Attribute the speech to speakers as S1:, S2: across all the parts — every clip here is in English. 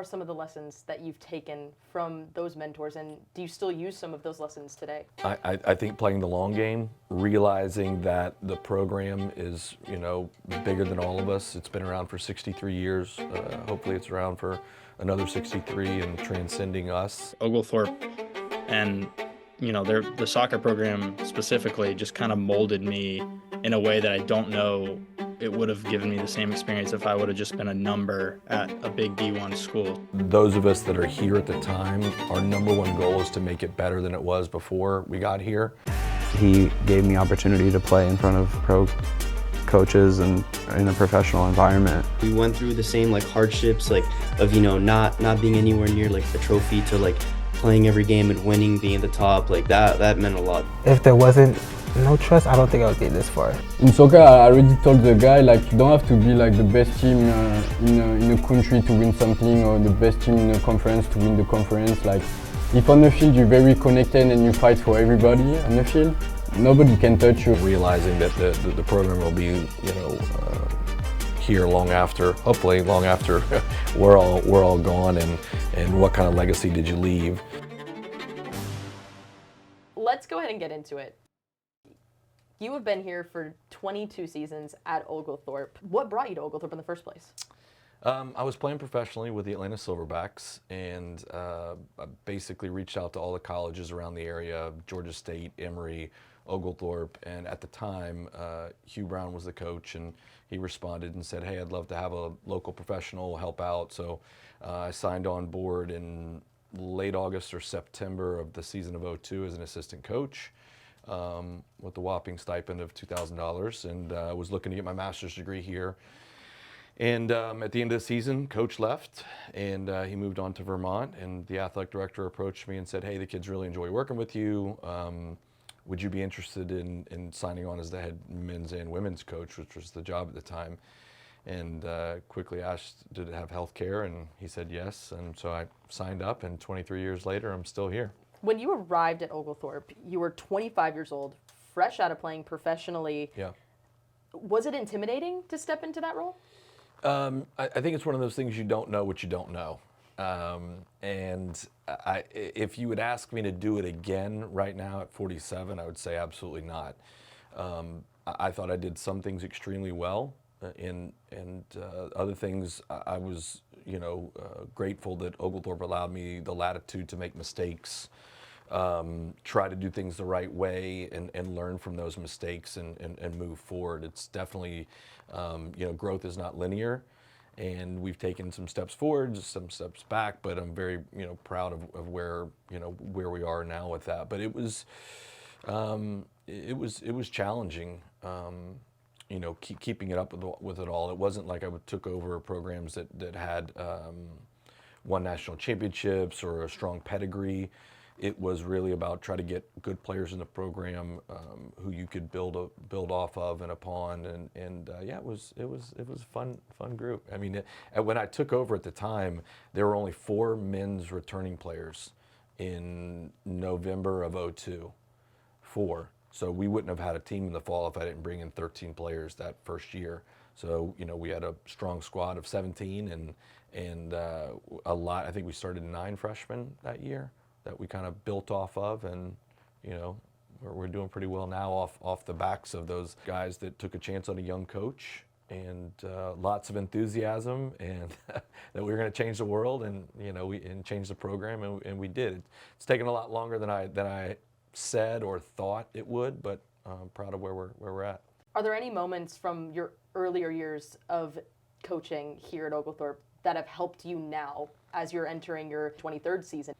S1: are some of the lessons that you've taken from those mentors, and do you still use some of those lessons today?
S2: I think playing the long game, realizing that the program is, bigger than all of us. It's been around for 63 years. Hopefully it's around for another 63 and transcending us.
S3: Oglethorpe and, the soccer program specifically just kind of molded me in a way that I don't know it would have given me the same experience if I would have just been a number at a big D1 school.
S2: Those of us that are here at the time, our number one goal is to make it better than it was before we got here.
S4: He gave me opportunity to play in front of pro coaches and in a professional environment.
S5: We went through the same hardships of not being anywhere near the trophy to playing every game and winning, being at the top. That meant a lot.
S6: If there wasn't no trust, I don't think I would get this far.
S7: In soccer, I already told the guy you don't have to be the best team in a country to win something, or the best team in a conference to win the conference. If on the field you're very connected and you fight for everybody on the field, nobody can touch you.
S2: Realizing that the program will be, here long after, hopefully long after we're all gone, and what kind of legacy did you leave?
S1: Let's go ahead and get into it. You have been here for 22 seasons at Oglethorpe. What brought you to Oglethorpe in the first place?
S2: I was playing professionally with the Atlanta Silverbacks, and I basically reached out to all the colleges around the area, Georgia State, Emory, Oglethorpe, and at the time, Hugh Brown was the coach, and he responded and said, hey, I'd love to have a local professional help out. So I signed on board in late August or September of the season of '02 as an assistant coach. With the whopping stipend of $2,000, and I was looking to get my master's degree here. And at the end of the season, coach left, and he moved on to Vermont, and the athletic director approached me and said, hey, the kids really enjoy working with you. Would you be interested in signing on as the head men's and women's coach, which was the job at the time? And quickly asked, did it have health care? And he said yes, and so I signed up, and 23 years later, I'm still here. When
S1: you arrived at Oglethorpe, you were 25 years old, fresh out of playing professionally.
S2: Yeah.
S1: Was it intimidating to step into that role?
S2: I think it's one of those things you don't know what you don't know. If you would ask me to do it again right now at 47, I would say absolutely not. I thought I did some things extremely well, and other things I was grateful that Oglethorpe allowed me the latitude to make mistakes, try to do things the right way, and learn from those mistakes and move forward. It's definitely, growth is not linear, and we've taken some steps forward, some steps back, but I'm very, proud of where we are now with that. But it was challenging. Keeping it up with it all. It wasn't like I took over programs that had won national championships or a strong pedigree. It was really about trying to get good players in the program who you could build off of and upon, and it was a fun group. I mean, when I took over at the time, there were only 4 men's returning players in November of '02. 4. So we wouldn't have had a team in the fall if I didn't bring in 13 players that first year. So we had a strong squad of 17 and a lot. I think we started 9 freshmen that year that we kind of built off of, and we're doing pretty well now off the backs of those guys that took a chance on a young coach and lots of enthusiasm, and that we were going to change the world, and and change the program, and we did. It's taken a lot longer than I said or thought it would, but I'm proud of where we're at.
S1: Are there any moments from your earlier years of coaching here at Oglethorpe that have helped you now as you're entering your 23rd season?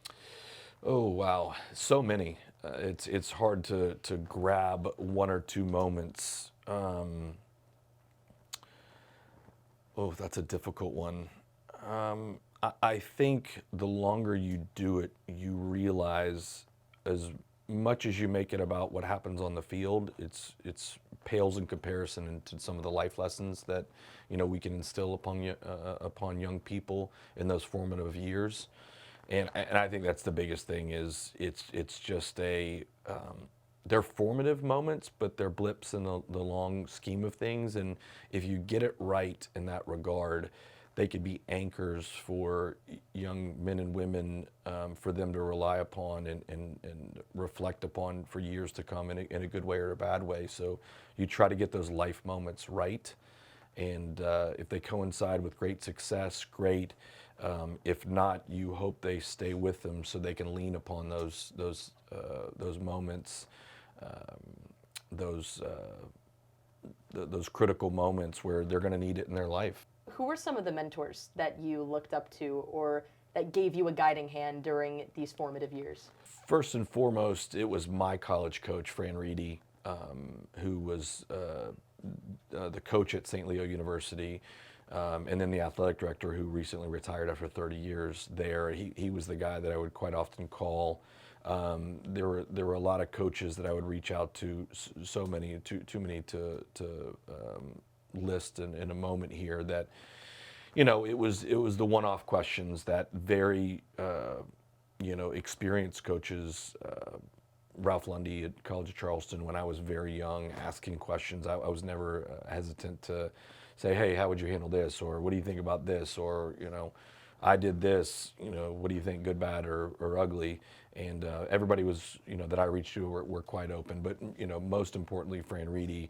S2: Oh, wow. So many. It's hard to grab one or two moments. That's a difficult one. I think the longer you do it, you realize as much as you make it about what happens on the field, it's pales in comparison to some of the life lessons that we can instill upon young people in those formative years. And I think that's the biggest thing is it's just they're formative moments, but they're blips in the long scheme of things. And if you get it right in that regard, they could be anchors for young men and women, for them to rely upon and reflect upon for years to come in a good way or a bad way. So you try to get those life moments right. And if they coincide with great success, great. If not, you hope they stay with them so they can lean upon those moments, those critical moments where they're going to need it in their life.
S1: Who were some of the mentors that you looked up to or that gave you a guiding hand during these formative years?
S2: First and foremost, it was my college coach, Fran Reedy, who was the coach at St. Leo University, and then the athletic director who recently retired after 30 years there. He was the guy that I would quite often call. There were a lot of coaches that I would reach out to, so many, too many to list in a moment here, that, you know, it was the one-off questions that very experienced coaches, Ralph Lundy at College of Charleston, when I was very young, asking questions. I was never hesitant to say, hey, how would you handle this? Or what do you think about this? Or, you know, I did this, you know, what do you think, good, bad, or ugly? And everybody was, you know, that I reached to were quite open. But, you know, most importantly, Fran Reedy,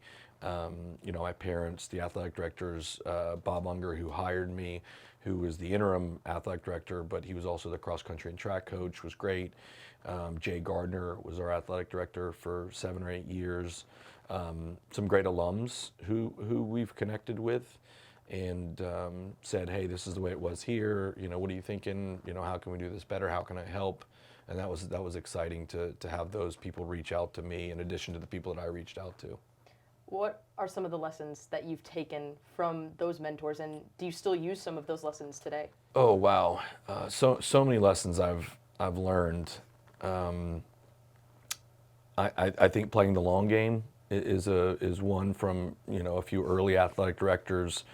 S2: you know, my parents, the athletic directors, Bob Unger, who hired me, who was the interim athletic director, but he was also the cross country and track coach, was great. Jay Gardner was our athletic director for 7 or 8 years. Some great alums who we've connected with and said, hey, this is the way it was here. You know, what are you thinking? You know, how can we do this better? How can I help? And that was exciting to have those people reach out to me in addition to the people that I reached out to.
S1: What are some of the lessons that you've taken from those mentors, and do you still use some of those lessons today?
S2: Oh, wow. So many lessons I've learned. I think playing the long game is one from, you know, a few early athletic directors,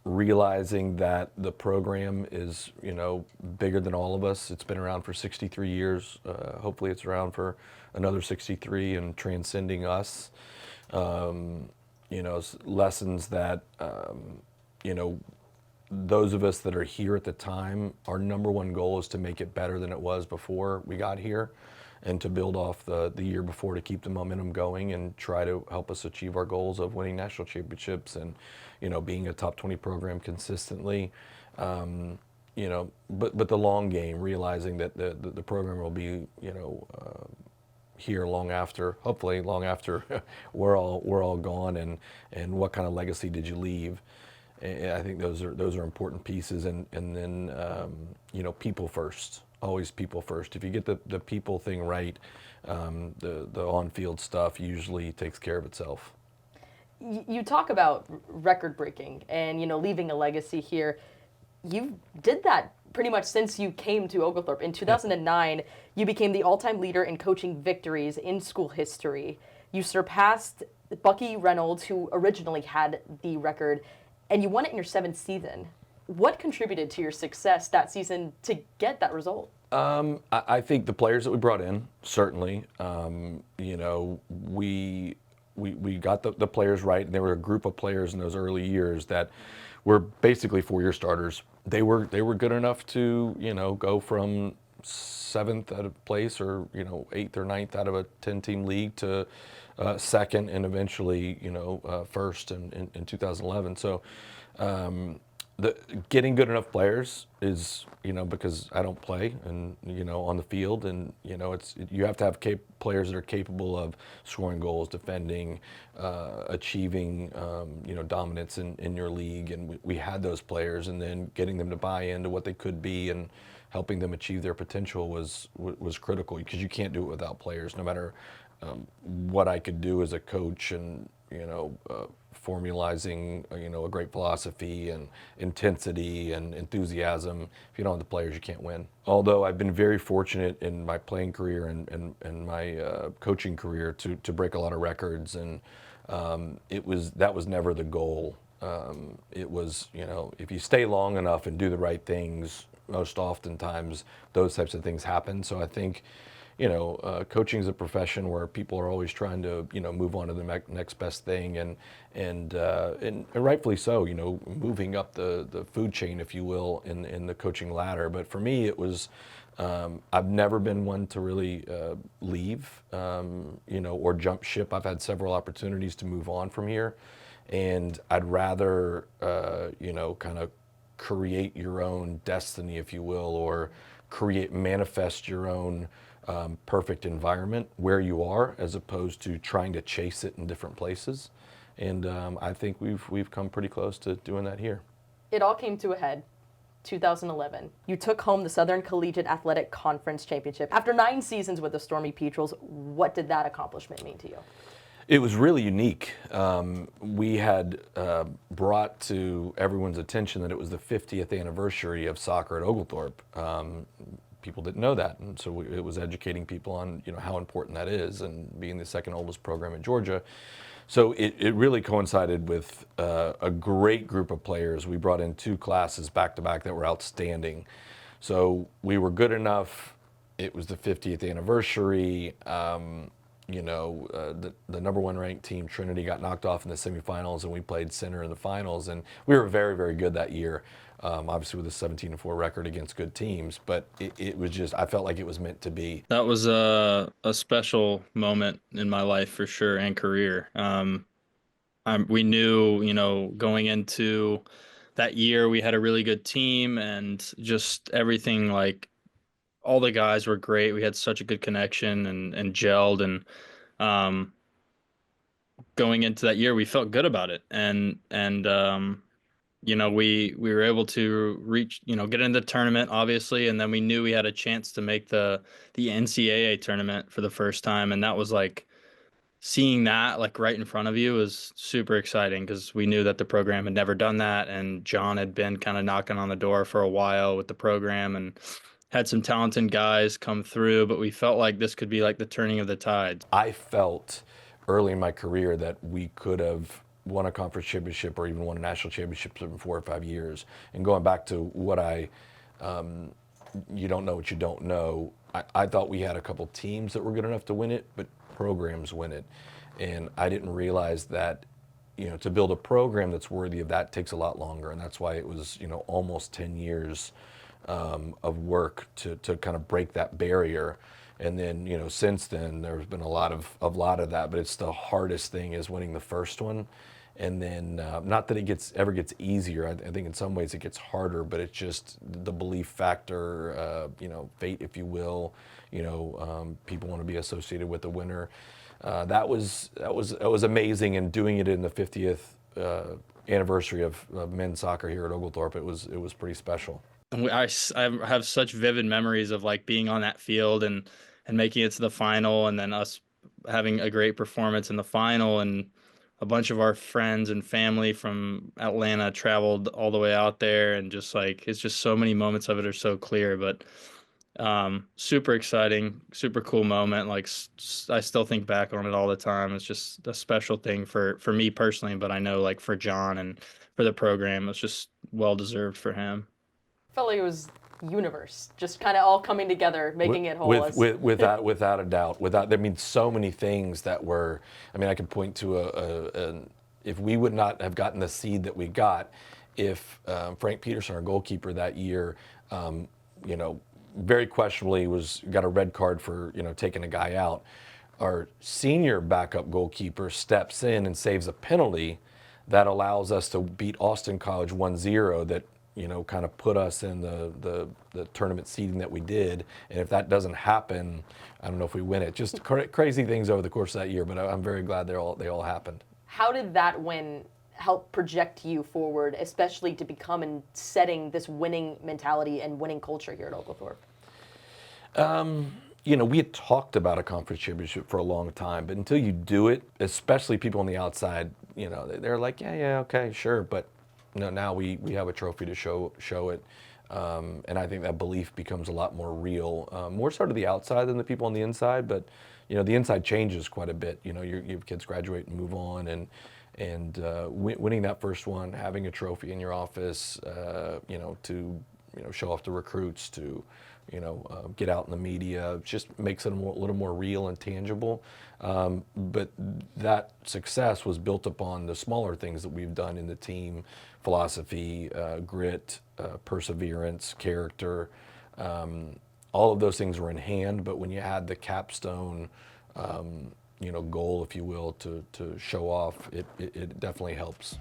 S2: realizing that the program is, you know, bigger than all of us. It's been around for 63 years. Hopefully it's around for another 63 and transcending us. You know, lessons that, you know, those of us that are here at the time, our number one goal is to make it better than it was before we got here, and to build off the year before, to keep the momentum going and try to help us achieve our goals of winning national championships and, you know, being a top 20 program consistently. You know, but the long game, realizing that the program will be, you know, here long after, hopefully long after we're all gone, and what kind of legacy did you leave? And I think those are important pieces, and then you know, people first. Always people first. If you get the people thing right, the on-field stuff usually takes care of itself.
S1: You talk about record breaking and, you know, leaving a legacy here. You did that pretty much since you came to Oglethorpe. In 2009, you became the all-time leader in coaching victories in school history. You surpassed Bucky Reynolds, who originally had the record, and you won it in your 7th season. What contributed to your success that season to get that result?
S2: I think the players that we brought in, certainly. You know, we got the players right, and there were a group of players in those early years that were basically 4-year starters. They were good enough to, you know, go from 7th out of place, or, you know, 8th or 9th out of a 10-team league to 2nd, and eventually, you know, 1st in 2011. So getting good enough players is, you know, because I don't play, and, you know, on the field, and, you know, you have to have players that are capable of scoring goals, defending, achieving, you know, dominance in your league, and we had those players, and then getting them to buy into what they could be and helping them achieve their potential was critical, because you can't do it without players, no matter what I could do as a coach, and, you know, formalizing, you know, a great philosophy and intensity and enthusiasm. If you don't have the players, you can't win. Although I've been very fortunate in my playing career and my coaching career to break a lot of records, and that was never the goal. It was, you know, if you stay long enough and do the right things, most oftentimes those types of things happen. So I think, coaching is a profession where people are always trying to, move on to the next best thing, and rightfully so, moving up the food chain, if you will, in the coaching ladder. But for me, it was, I've never been one to really leave, or jump ship. I've had several opportunities to move on from here, and I'd rather, kind of create your own destiny, if you will, or manifest your own perfect environment where you are, as opposed to trying to chase it in different places. And I think we've come pretty close to doing that here.
S1: It all came to a head. 2011. You took home the Southern Collegiate Athletic Conference Championship. After 9 seasons with the Stormy Petrels, what did that accomplishment mean to you?
S2: It was really unique. We had brought to everyone's attention that it was the 50th anniversary of soccer at Oglethorpe. People didn't know that, and so it was educating people on how important that is, and being the second oldest program in Georgia. So it really coincided with a great group of players. We brought in 2 classes back to back that were outstanding. So we were good enough. It was the 50th anniversary. The number 1 ranked team, Trinity, got knocked off in the semifinals, and we played center in the finals. And we were very, very good that year. Obviously with a 17-4 record against good teams, but it was just, I felt like it was meant to be.
S3: That was a special moment in my life for sure, and career. We knew, going into that year, we had a really good team, and just everything, like all the guys were great. We had such a good connection and gelled, and going into that year, we felt good about it. And we were able to reach, get into the tournament, obviously, and then we knew we had a chance to make the NCAA tournament for the first time, and that was like, seeing that like right in front of you was super exciting, because we knew that the program had never done that, and John had been kind of knocking on the door for a while with the program and had some talented guys come through, but we felt like this could be like the turning of the tide.
S2: I felt early in my career that we could have won a conference championship or even won a national championship in 4 or 5 years. And going back to what you don't know what you don't know, I thought we had a couple teams that were good enough to win it, but programs win it. And I didn't realize that, to build a program that's worthy of that takes a lot longer. And that's why it was, almost 10 years of work to kind of break that barrier. And then, since then, there's been a lot of that, but it's the hardest thing is winning the first one. And then, not that it ever gets easier. I think in some ways it gets harder, but it's just the belief factor, fate, if you will. People want to be associated with the winner. That was amazing, and doing it in the 50th anniversary of men's soccer here at Oglethorpe, it was pretty special.
S3: And I have such vivid memories of like being on that field and making it to the final, and then us having a great performance in the final, and a bunch of our friends and family from Atlanta traveled all the way out there, and just like, it's just so many moments of it are so clear, but super exciting, super cool moment. Like, I still think back on it all the time. It's just a special thing for me personally, but I know like for John and for the program, it's just well deserved for him.
S1: I felt like it was universe, just kind of all coming together, making it whole.
S2: Without a doubt. So many things that were, I could point to if we would not have gotten the seed that we got, if Frank Peterson, our goalkeeper that year, very questionably got a red card for, taking a guy out. Our senior backup goalkeeper steps in and saves a penalty that allows us to beat Austin College 1-0 that, kind of put us in the tournament seeding that we did. And if that doesn't happen, I don't know if we win it. Just crazy things over the course of that year, but I'm very glad they all happened.
S1: How did that win help project you forward, especially to become and setting this winning mentality and winning culture here at Oglethorpe?
S2: We had talked about a conference championship for a long time, but until you do it, especially people on the outside, they're like, yeah, okay, sure, but now we have a trophy to show it, and I think that belief becomes a lot more real, more so to the outside than the people on the inside. But the inside changes quite a bit. Your kids graduate and move on, and winning that first one, having a trophy in your office, to show off the recruits, to get out in the media. It just makes it a little more real and tangible. But that success was built upon the smaller things that we've done in the team: philosophy, grit, perseverance, character. All of those things were in hand, but when you add the capstone, goal, if you will, to show off, it definitely helps.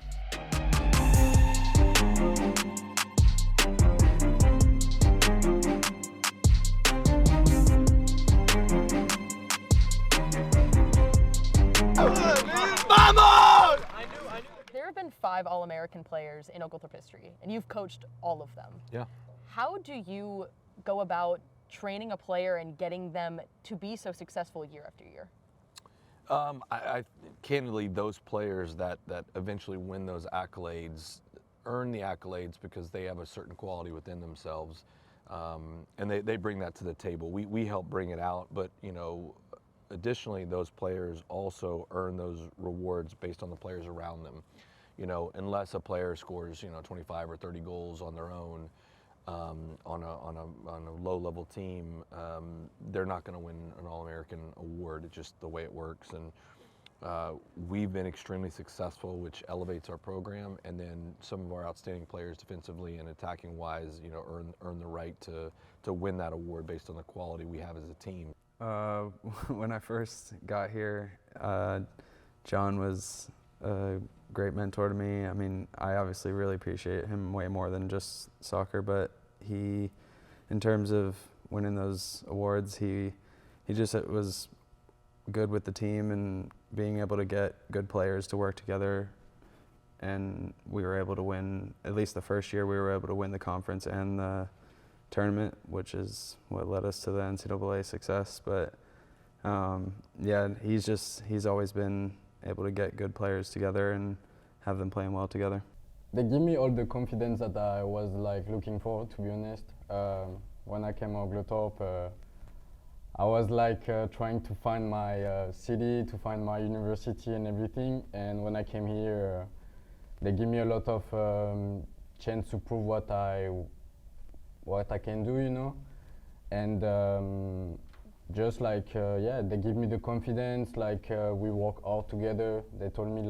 S1: There have been 5 All-American players in Oglethorpe history, and you've coached all of them.
S2: Yeah.
S1: How do you go about training a player and getting them to be so successful year after year?
S2: I candidly, those players that eventually win those accolades earn the accolades because they have a certain quality within themselves, and they bring that to the table. We help bring it out, but additionally, those players also earn those rewards based on the players around them. Unless a player scores 25 or 30 goals on their own, on a low-level team, they're not going to win an All-American award. It's just the way it works. And we've been extremely successful, which elevates our program. And then some of our outstanding players, defensively and attacking-wise, earn the right to win that award based on the quality we have as a team.
S4: When I first got here, John was a great mentor to me. I mean, I obviously really appreciate him way more than just soccer, but he, in terms of winning those awards, he just was good with the team and being able to get good players to work together. And we were able to win, at least the first year, we were able to win the conference and the tournament, which is what led us to the NCAA success. But yeah, he's always been able to get good players together and have them playing well together.
S7: They give me all the confidence that I was looking for, to be honest. When I came to Oglethorpe, I was trying to find my city, to find my university and everything. And when I came here, they give me a lot of chance to prove what I can do, And just yeah, they give me the confidence, we work hard together. They told me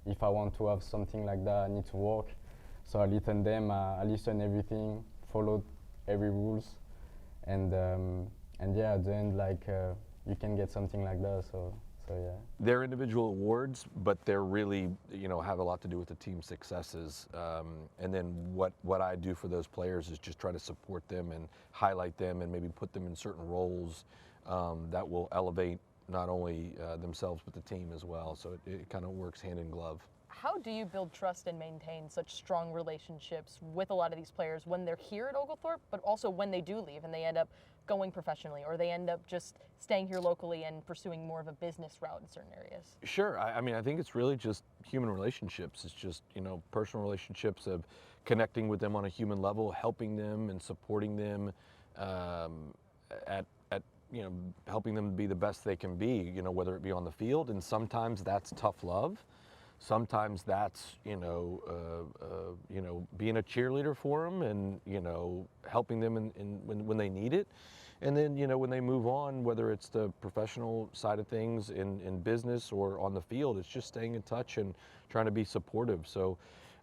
S7: if I want to have something like that, I need to work. So I listen them, I listen everything, followed every rules. And yeah, at the end, you can get something like that, so yeah.
S2: They're individual awards, but they're really, have a lot to do with the team's successes. And then what I do for those players is just try to support them and highlight them and maybe put them in certain roles that will elevate not only themselves but the team as well. So it kind of works hand in glove.
S1: How do you build trust and maintain such strong relationships with a lot of these players when they're here at Oglethorpe, but also when they do leave and they end up going professionally, or they end up just staying here locally and pursuing more of a business route in certain areas?
S2: Sure. I mean, I think it's really just human relationships. It's just, personal relationships of connecting with them on a human level, helping them and supporting them at helping them be the best they can be, whether it be on the field. And sometimes that's tough love. Sometimes that's, being a cheerleader for them and, helping them when they need it. And then, when they move on, whether it's the professional side of things in business or on the field, it's just staying in touch and trying to be supportive. So,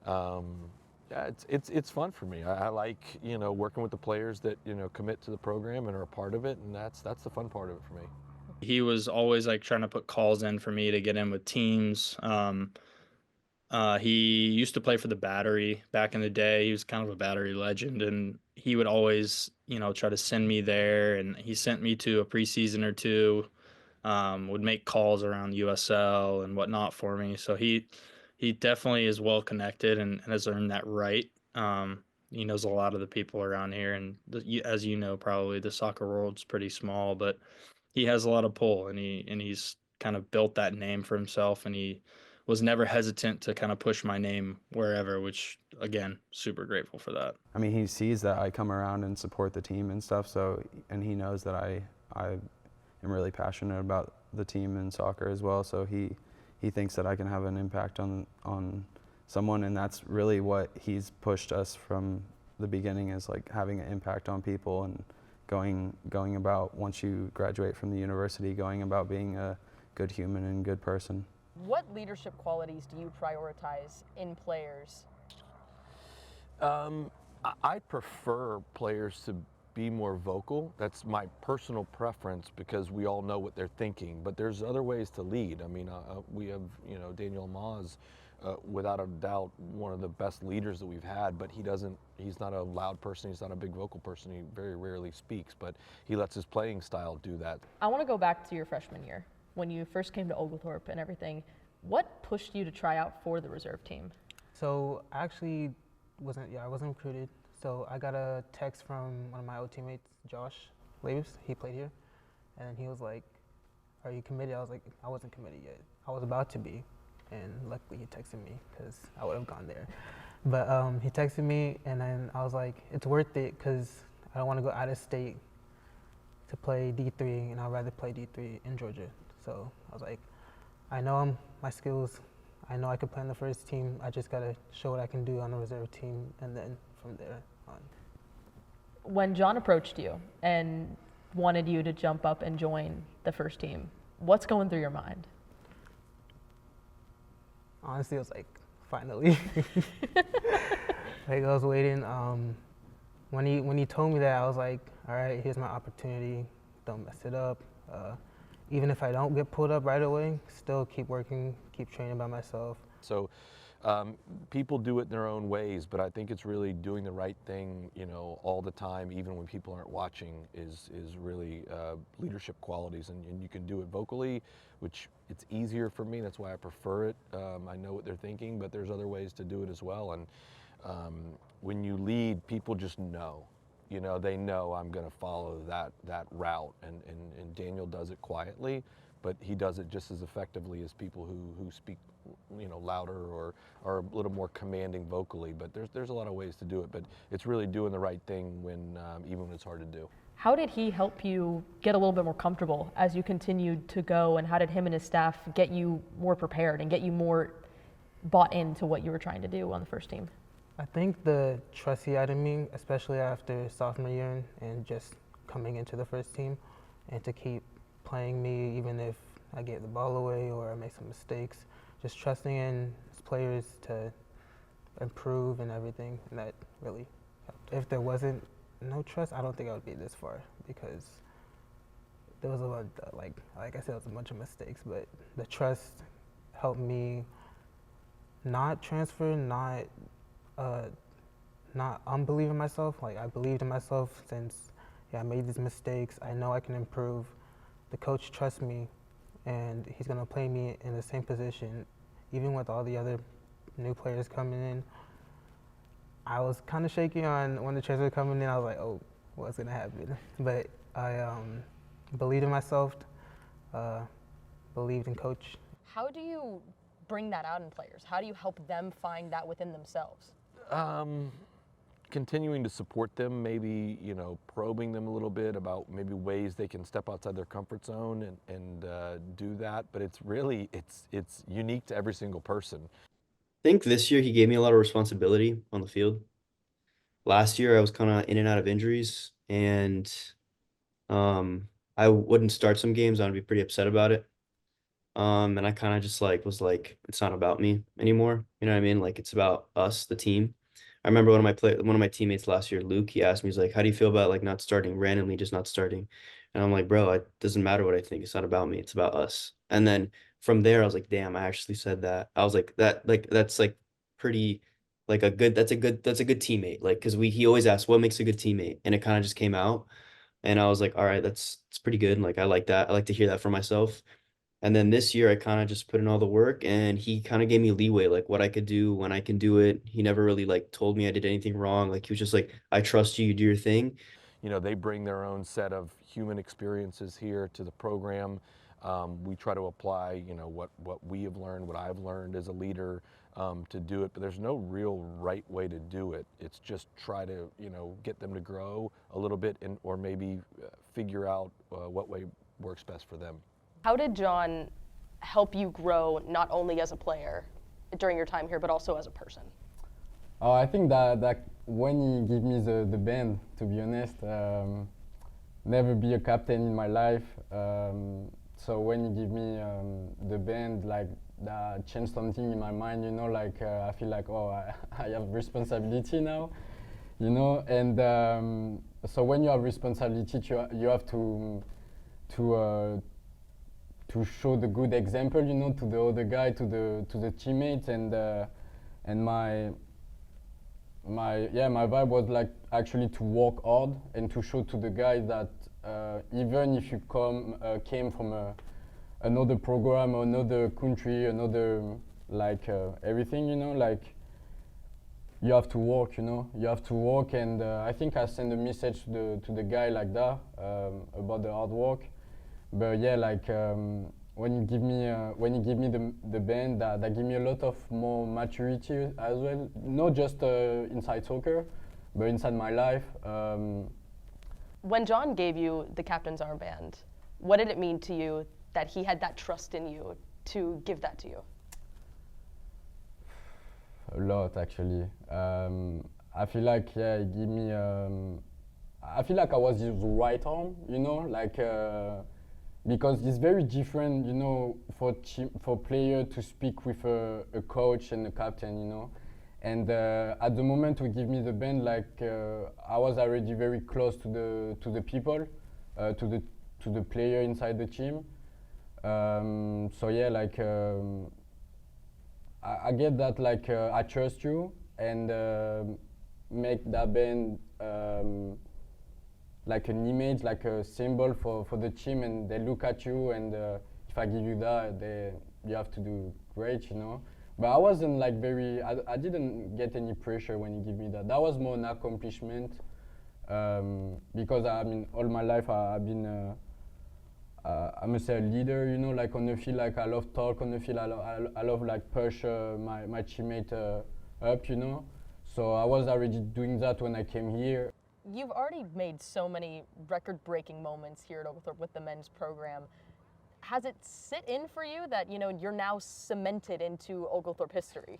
S2: yeah, it's fun for me. I like, working with the players that, commit to the program and are a part of it. And that's the fun part of it for me.
S3: He was always trying to put calls in for me to get in with teams. He used to play for the Battery back in the day. He was kind of a Battery legend, and he would always, try to send me there. And he sent me to a preseason or two, would make calls around USL and whatnot for me. So he definitely is well connected and has earned that right. He knows a lot of the people around here, and as you know, probably the soccer world's pretty small, but he has a lot of pull, and he's kind of built that name for himself, and he was never hesitant to kind of push my name wherever, which, again, super grateful for that.
S4: I mean, he sees that I come around and support the team and stuff, and he knows that I am really passionate about the team and soccer as well, so he thinks that I can have an impact on someone, and that's really what he's pushed us from the beginning is like having an impact on people and going about, once you graduate from the university, going about being a good human and good person.
S1: What leadership qualities do you prioritize in players?
S2: I prefer players to be more vocal. That's my personal preference because we all know what they're thinking, but there's other ways to lead. I mean, we have, Daniel Amah, without a doubt, one of the best leaders that we've had, but he's not a loud person, he's not a big vocal person, he very rarely speaks, but he lets his playing style do that.
S1: I want to go back to your freshman year, when you first came to Oglethorpe and everything. What pushed you to try out for the reserve team?
S6: So I actually wasn't recruited. So I got a text from one of my old teammates, Josh Labus. He played here, and he was like, "Are you committed?" I was like, "I wasn't committed yet. I was about to be," and luckily he texted me because I would have gone there. But he texted me, and then I was like, "It's worth it because I don't want to go out of state to play D3, and I'd rather play D3 in Georgia." So I was like, "I know my skills. I know I could play on the first team. I just gotta show what I can do on the reserve team, and then from there on."
S1: When Jon approached you and wanted you to jump up and join the first team, what's going through your mind?
S6: Honestly, it was like, finally. Like, I was waiting. When he told me that, I was like, all right, here's my opportunity. Don't mess it up. Even if I don't get pulled up right away, still keep working, keep training by myself.
S2: So people do it in their own ways, but I think it's really doing the right thing, all the time, even when people aren't watching, is really leadership qualities. And you can do it vocally, which it's easier for me. That's why I prefer it. I know what they're thinking, but there's other ways to do it as well. And when you lead, people just know. They know I'm going to follow that route, and Daniel does it quietly, but he does it just as effectively as people who speak, louder or are a little more commanding vocally. But there's a lot of ways to do it, but it's really doing the right thing even when it's hard to do.
S1: How did he help you get a little bit more comfortable as you continued to go, and how did him and his staff get you more prepared and get you more bought into what you were trying to do on the first team?
S6: I think the trust he had in me, especially after sophomore year and just coming into the first team, and to keep playing me even if I gave the ball away or I make some mistakes, just trusting in his players to improve and everything, and that really helped. If there wasn't no trust, I don't think I would be this far, because there was a lot, like I said, it was a bunch of mistakes, but the trust helped me not transfer, not unbelieve in myself. Like, I believed in myself since I made these mistakes. I know I can improve. The coach trusts me, and he's gonna play me in the same position, even with all the other new players coming in. I was kind of shaky on when the transfer was coming in. I was like, oh, what's gonna happen? But I believed in myself, believed in coach.
S1: How do you bring that out in players? How do you help them find that within themselves?
S2: Continuing to support them, maybe, probing them a little bit about maybe ways they can step outside their comfort zone and do that. But it's really, it's unique to every single person.
S5: I think this year he gave me a lot of responsibility on the field. Last year I was kind of in and out of injuries, and I wouldn't start some games. I'd be pretty upset about it. And I kind of just was like, it's not about me anymore. You know what I mean? Like, it's about us, the team. I remember one of my teammates last year, Luke, he asked me, he's like, how do you feel about not starting, randomly just not starting? And I'm like, bro, it doesn't matter what I think. It's not about me. It's about us. And then from there, I was like, damn, I actually said that. I was like, that's pretty, that's a good teammate. Cause he always asks, what makes a good teammate? And it kind of just came out. And I was like, all right, it's pretty good. I like that. I like to hear that for myself. And then this year I kind of just put in all the work, and he kind of gave me leeway, what I could do, when I can do it. He never really told me I did anything wrong. He was just like, I trust you, you do your thing.
S2: They bring their own set of human experiences here to the program. We try to apply, what we have learned, what I've learned as a leader, to do it, but there's no real right way to do it. It's just try to, get them to grow a little bit, or maybe figure out what way works best for them.
S1: How did Jon help you grow, not only as a player during your time here, but also as a person?
S7: I think that when he give me the band, to be honest, never be a captain in my life. So when he give me the band, like that changed something in my mind, you know, like I feel like, oh, I have responsibility now, you know. And so when you have responsibility, you have to show the good example, you know, to the other guy, to the teammates, and my vibe was like actually to work hard and to show to the guys that even if you came from another program, another country, another like everything, you know, like you have to work, you know, you have to work. And I think I sent a message to the guy like that about the hard work. But yeah, like when you give me the band, that give me a lot of more maturity as well. Not just inside soccer, but inside my life.
S1: When Jon gave you the captain's armband, what did it mean to you that he had that trust in you to give that to you?
S7: A lot, actually. I feel like, yeah, he gave me. I feel like I was his right arm, you know, like. Because it's very different, you know, for player to speak with a coach and a captain, you know. And at the moment we give me the band, like I was already very close to the people, to the player inside the team. So yeah, like I get that, like I trust you, and make that band like an image, like a symbol for the team, and they look at you, and if I give you that, you have to do great, you know. But I wasn't like I didn't get any pressure when he gave me that. That was more an accomplishment, because I mean, all my life I've been, I must say, a leader, you know, like on the field, like I love talk on the field, I love like push my teammate up, you know. So I was already doing that when I came here.
S1: You've already made so many record-breaking moments here at Oglethorpe with the men's program. Has it sit in for you that, you know, you're now cemented into Oglethorpe history?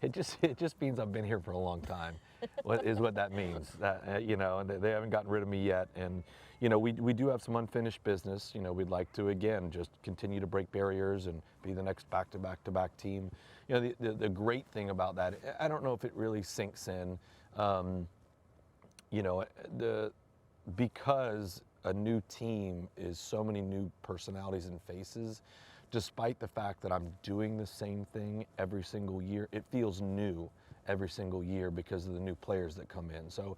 S2: It just means I've been here for a long time. What that means? That you know, they haven't gotten rid of me yet, and you know, we do have some unfinished business. You know, we'd like to again just continue to break barriers and be the next back-to-back team. You know, the great thing about that, I don't know if it really sinks in. You know, because a new team is so many new personalities and faces, despite the fact that I'm doing the same thing every single year, it feels new every single year because of the new players that come in. So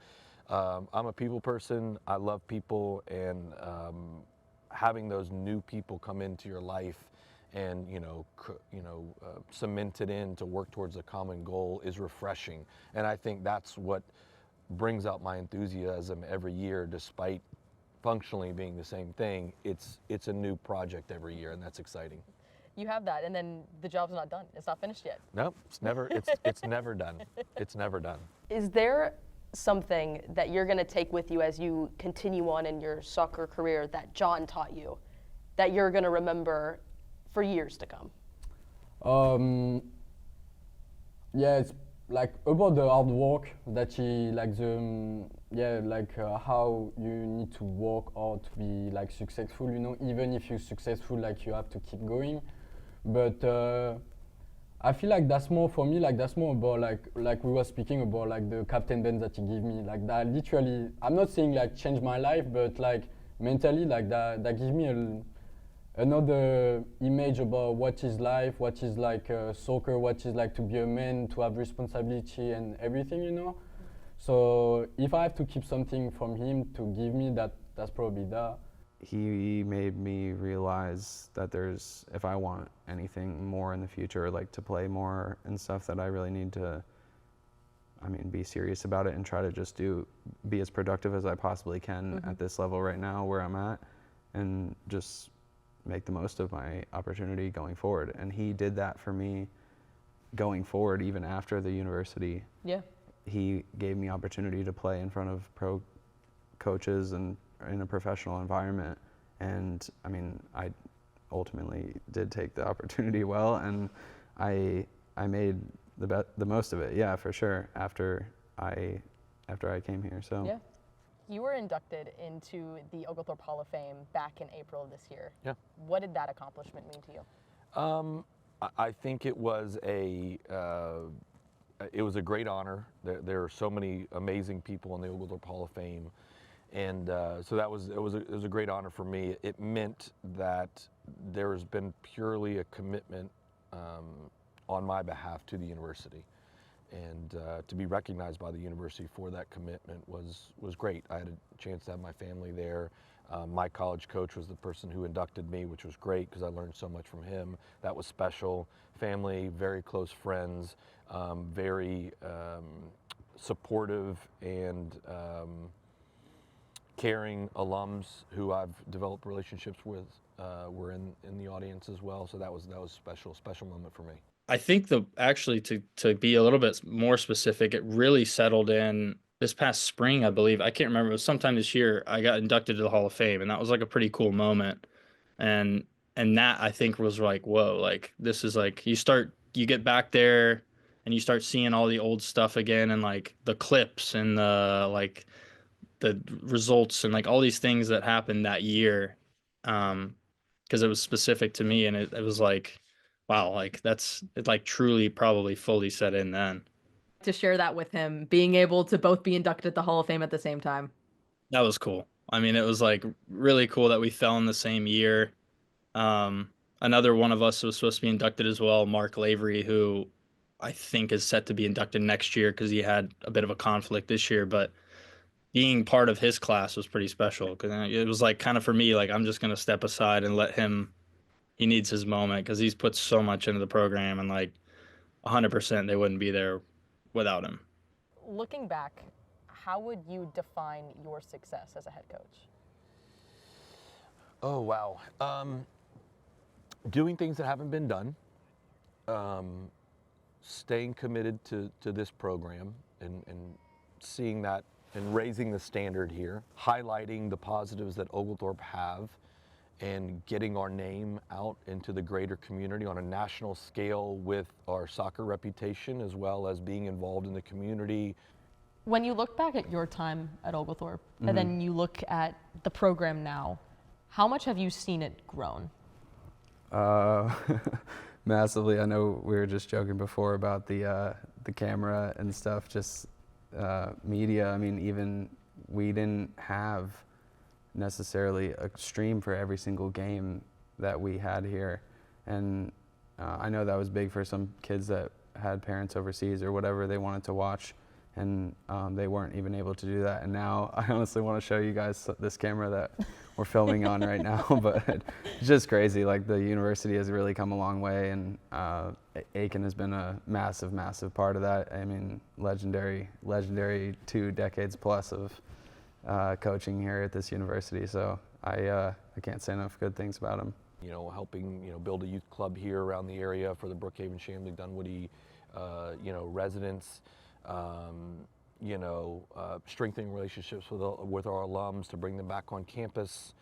S2: I'm a people person, I love people, and having those new people come into your life and cement it in to work towards a common goal is refreshing. And I think that's what brings out my enthusiasm every year, despite functionally being the same thing. It's a new project every year, and that's exciting.
S1: You have that, and then the job's not done. It's not finished yet.
S2: No, it's never done. It's never done.
S1: Is there something that you're going to take with you as you continue on in your soccer career that Jon taught you that you're going to remember for years to come?
S7: Yeah, it's like about the hard work that he, like how you need to work hard to be like successful, you know. Even if you're successful, like you have to keep going. But I feel like that's more for me, like that's more about like we were speaking about, like the captain band that he gave me, like that literally, I'm not saying like change my life, but like mentally, like that give me another image about what is life, what is like soccer, what is like to be a man, to have responsibility and everything, you know. So if I have to keep something from him to give me, that's probably that.
S4: He made me realize that if I want anything more in the future, like to play more and stuff, that I really need to, be serious about it and try to just be as productive as I possibly can at this level right now where I'm at, and just make the most of my opportunity going forward. And he did that for me going forward, even after the university.
S1: Yeah.
S4: He gave me opportunity to play in front of pro coaches and in a professional environment. And I ultimately did take the opportunity well, and I made the most of it, yeah, for sure, after after I came here. So
S1: Yeah. You were inducted into the Oglethorpe Hall of Fame back in April of this year.
S2: Yeah.
S1: What did that accomplishment mean to you?
S2: I think it was a great honor. There are so many amazing people in the Oglethorpe Hall of Fame, and so it was a great honor for me. It meant that there has been purely a commitment on my behalf to the university, and to be recognized by the university for that commitment was great. I had a chance to have my family there. My college coach was the person who inducted me, which was great because I learned so much from him. That was special. Family, very close friends, very supportive and caring alums who I've developed relationships with were in the audience as well. So that was special moment for me.
S3: I think actually to be a little bit more specific, it really settled in this past spring, I believe. I can't remember. It was sometime this year. I got inducted to the Hall of Fame, and that was like a pretty cool moment. And that I think was like, whoa, like this is like you get back there and you start seeing all the old stuff again, and like the clips and the results and like all these things that happened that year, because it was specific to me, and it was like, wow, like it like truly probably fully set in then.
S1: To share that with him, being able to both be inducted at the Hall of Fame at the same time.
S3: That was cool. I mean, it was like really cool that we fell in the same year. Another one of us was supposed to be inducted as well, Mark Lavery, who I think is set to be inducted next year because he had a bit of a conflict this year. But being part of his class was pretty special because it was like kind of for me, like I'm just going to step aside and let him, he needs his moment because he's put so much into the program, and like 100% they wouldn't be there without him.
S1: Looking back, how would you define your success as a head coach?
S2: Oh, wow. Doing things that haven't been done, staying committed to this program and seeing that and raising the standard here, highlighting the positives that Oglethorpe have, and getting our name out into the greater community on a national scale with our soccer reputation, as well as being involved in the community.
S1: When you look back at your time at Oglethorpe, and then you look at the program now, how much have you seen it grown?
S4: Massively. I know we were just joking before about the camera and stuff, just media. I mean, even we didn't have necessarily a stream for every single game that we had here, and I know that was big for some kids that had parents overseas or whatever they wanted to watch, and they weren't even able to do that. And now I honestly want to show you guys this camera that we're filming on right now, but it's just crazy. Like, the university has really come a long way, and Akin has been a massive part of that. I mean, legendary 2 decades plus of coaching here at this university. So I can't say enough good things about him.
S2: You know, helping, build a youth club here around the area for the Brookhaven, Chamblee, Dunwoody, residents. Strengthening relationships with our alums to bring them back on campus.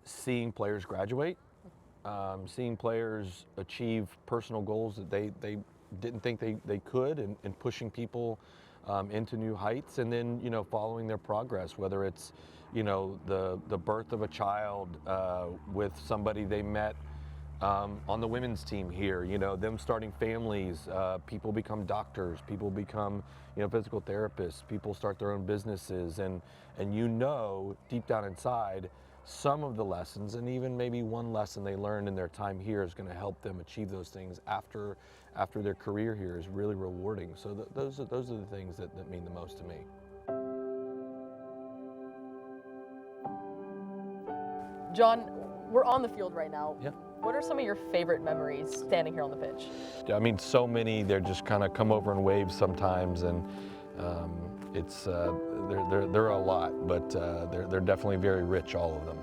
S2: Seeing players graduate, seeing players achieve personal goals that they didn't think they could, and pushing people into new heights, and then following their progress, whether it's the birth of a child with somebody they met on the women's team here, them starting families, people become doctors, people become physical therapists, people start their own businesses, and deep down inside, some of the lessons, and even maybe one lesson they learned in their time here is going to help them achieve those things after their career here is really rewarding. So those are the things that mean the most to me.
S1: Jon, we're on the field right now.
S2: Yeah.
S1: What are some of your favorite memories standing here on the pitch?
S2: I mean, so many. They're just kind of come over in waves sometimes, and they're a lot, but they're definitely very rich, all of them.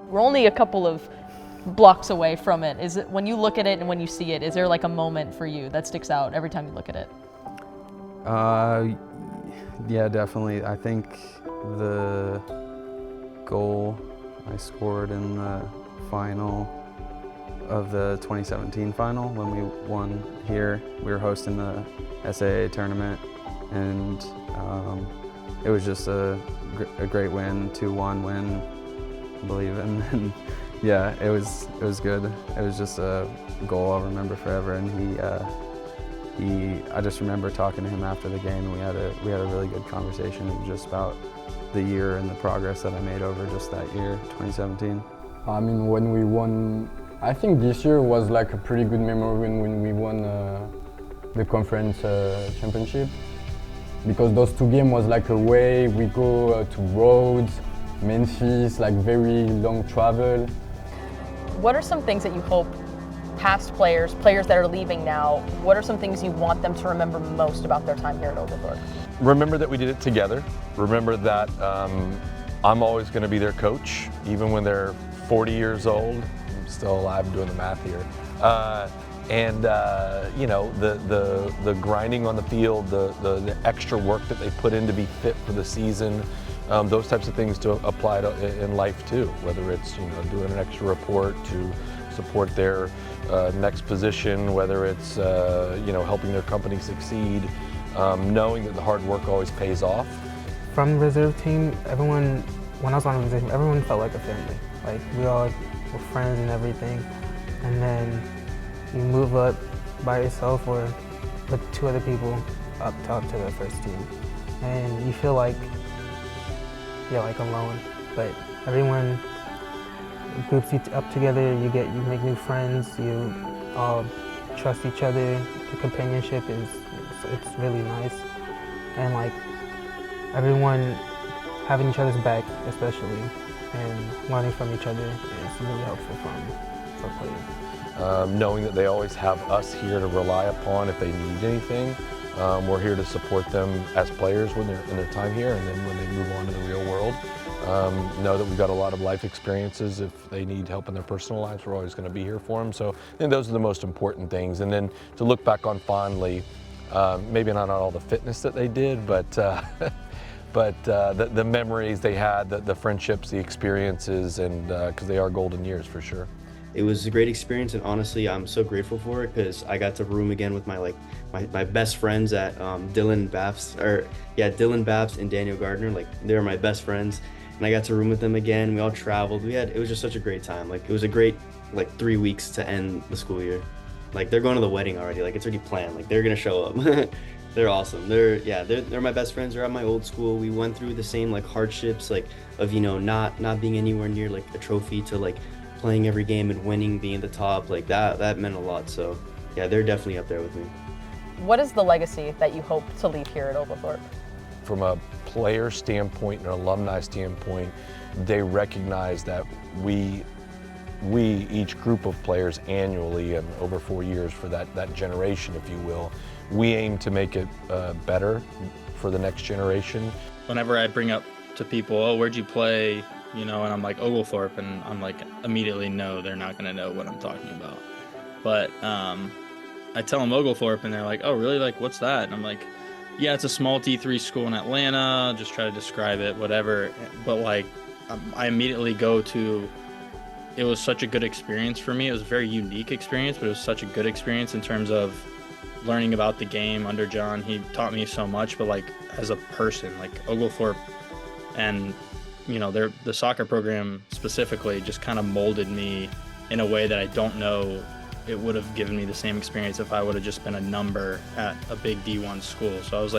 S1: We're only a couple of blocks away from it. Is it, when you look at it and when you see it, is there like a moment for you that sticks out every time you look at it?
S4: Yeah, definitely. I think the goal I scored in the final of the 2017 final when we won here. We were hosting the SAA tournament, and it was just a great win, 2-1 win, I believe. And yeah, it was good. It was just a goal I'll remember forever. And I just remember talking to him after the game, and we had a really good conversation. It was just about the year and the progress that I made over just that year, 2017.
S7: I mean, when we won, I think this year was like a pretty good memory when we won the conference championship, because those 2 games was like away. We go to Rhodes, Memphis, like very long travel.
S1: What are some things that you hope past players that are leaving now, what are some things you want them to remember most about their time here at Oglethorpe?
S2: Remember that we did it together. Remember that I'm always going to be their coach, even when they're 40 years old. I'm still alive doing the math here. You know, the grinding on the field, the extra work that they put in to be fit for the season, those types of things to apply in life too, whether it's, you know, doing an extra report to support their next position, whether it's you know, helping their company succeed, knowing that the hard work always pays off.
S6: From the reserve team, everyone, when I was on the reserve team, everyone felt like a family. Like, we all were friends and everything. And then you move up by yourself or with 2 other people up top to the first team. And you feel like you're like alone, but everyone groups you up together. You make new friends. You all trust each other. The companionship it's really nice, and like everyone having each other's back, especially, and learning from each other is really helpful for players.
S2: Knowing that they always have us here to rely upon if they need anything. We're here to support them as players when they're in their time here, and then when they move on to the real world. Know that we've got a lot of life experiences. If they need help in their personal lives, we're always going to be here for them. So I think those are the most important things. And then to look back on fondly, maybe not on all the fitness that they did, but the memories they had, the friendships, the experiences, and because they are golden years for sure.
S5: It was a great experience, and honestly, I'm so grateful for it because I got to room again with my best friends at Dylan Baps and Daniel Gardner. Like, they were my best friends, and I got to room with them again. We all traveled. It was just such a great time. Like, it was a great 3 weeks to end the school year. Like, they're going to the wedding already. Like, it's already planned. Like, they're gonna show up. They're awesome. They're my best friends. They're at my old school. We went through the same hardships of, you know, not being anywhere near a trophy to playing every game and winning, being the top. That meant a lot. So yeah, they're definitely up there with me.
S1: What is the legacy that you hope to leave here at Oglethorpe?
S2: From a player standpoint and an alumni standpoint, they recognize that we each group of players annually and over 4 years for that generation, if you will, we aim to make it better for the next generation. Whenever I bring up to people, oh, where'd you play? You know, and I'm like, Oglethorpe, and I'm like, immediately, no, they're not gonna know what I'm talking about. But I tell them Oglethorpe, and they're like, oh, really? Like, what's that? And I'm like, yeah, it's a small D3 school in Atlanta, just try to describe it, whatever. But I immediately go to, it was such a good experience for me. It was a very unique experience, but it was such a good experience in terms of learning about the game under John. He taught me so much, but as a person, Oglethorpe and, you know, the soccer program specifically just kind of molded me in a way that I don't know it would have given me the same experience if I would have just been a number at a big D1 school. So I was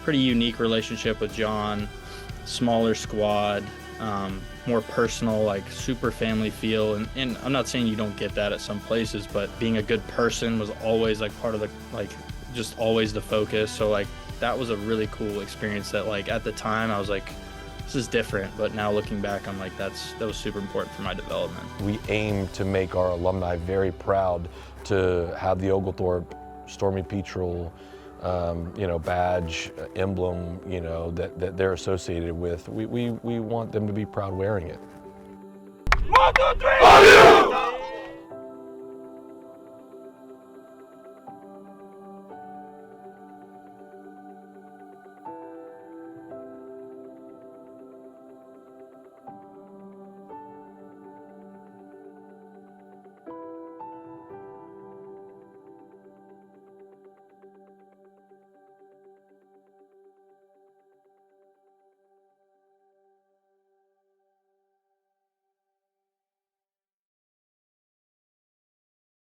S2: pretty unique relationship with John, smaller squad, more personal, super family feel. And I'm not saying you don't get that at some places, but being a good person was always part of the, just always the focus. So that was a really cool experience that at the time I was this is different, but now looking back, I'm that was super important for my development. We aim to make our alumni very proud to have the Oglethorpe Stormy Petrel, you know, badge, emblem, you know, that they're associated with. We want them to be proud wearing it.
S8: 1, 2, 3!